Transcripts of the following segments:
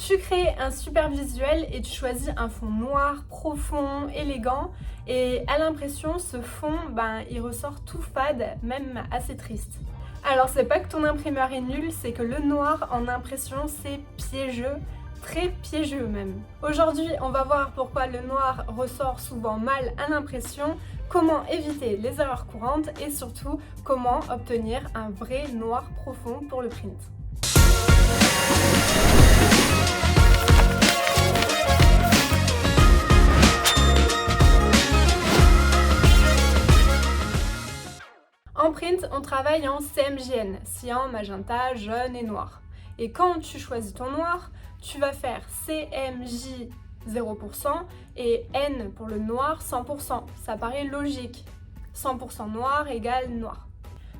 Tu crées un super visuel et tu choisis un fond noir, profond, élégant. Et à l'impression, ce fond, il ressort tout fade, même assez triste. Alors c'est pas que ton imprimeur est nul, c'est que le noir en impression c'est piégeux, très piégeux même. Aujourd'hui on va voir pourquoi le noir ressort souvent mal à l'impression, comment éviter les erreurs courantes et surtout comment obtenir un vrai noir profond pour le print. En print, on travaille en CMJN, cyan, magenta, jaune et noir. Et quand tu choisis ton noir, tu vas faire CMJ 0% et N pour le noir 100%. Ça paraît logique. 100% noir égale noir.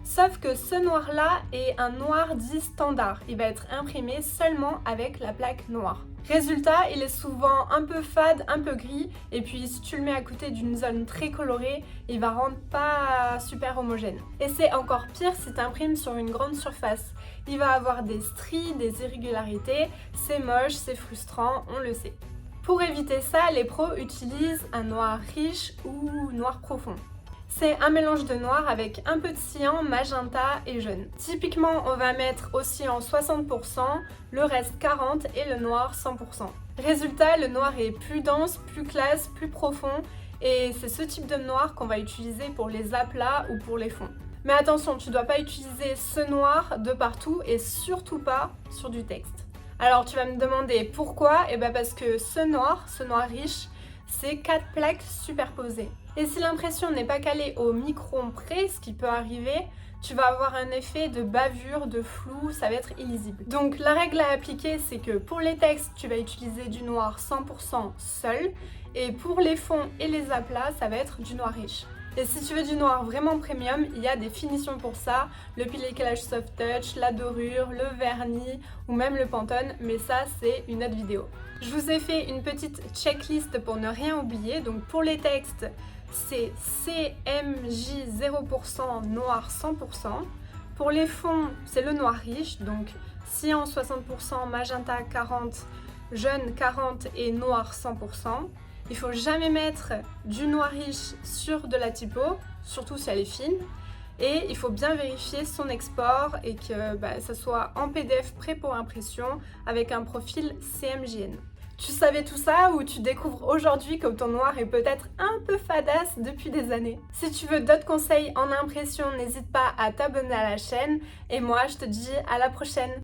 Sauf que ce noir-là est un noir dit standard. Il va être imprimé seulement avec la plaque noire. Résultat, il est souvent un peu fade, un peu gris, et puis si tu le mets à côté d'une zone très colorée, il va rendre pas super homogène. Et c'est encore pire si tu imprimes sur une grande surface. Il va avoir des stries, des irrégularités, c'est moche, c'est frustrant, on le sait. Pour éviter ça, les pros utilisent un noir riche ou noir profond. C'est un mélange de noir avec un peu de cyan, magenta et jaune. Typiquement, on va mettre au cyan 60%, le reste 40% et le noir 100%. Résultat, le noir est plus dense, plus classe, plus profond et c'est ce type de noir qu'on va utiliser pour les aplats ou pour les fonds. Mais attention, tu ne dois pas utiliser ce noir de partout et surtout pas sur du texte. Alors tu vas me demander pourquoi? Parce que ce noir riche, c'est 4 plaques superposées. Et si l'impression n'est pas calée au micron près, ce qui peut arriver, tu vas avoir un effet de bavure, de flou, ça va être illisible. Donc la règle à appliquer, c'est que pour les textes, tu vas utiliser du noir 100% seul, et pour les fonds et les aplats, ça va être du noir riche. Et si tu veux du noir vraiment premium, il y a des finitions pour ça, le pilier soft touch, la dorure, le vernis ou même le Pantone, mais ça c'est une autre vidéo. Je vous ai fait une petite checklist pour ne rien oublier, donc pour les textes, c'est CMJ 0%, noir 100%. Pour les fonds, c'est le noir riche, donc cyan 60%, magenta 40%, jaune 40% et noir 100%. Il faut jamais mettre du noir riche sur de la typo, surtout si elle est fine. Et il faut bien vérifier son export et que ça soit en PDF prêt pour impression avec un profil CMJN. Tu savais tout ça ou tu découvres aujourd'hui que ton noir est peut-être un peu fadasse depuis des années? Si tu veux d'autres conseils en impression, n'hésite pas à t'abonner à la chaîne et moi je te dis à la prochaine.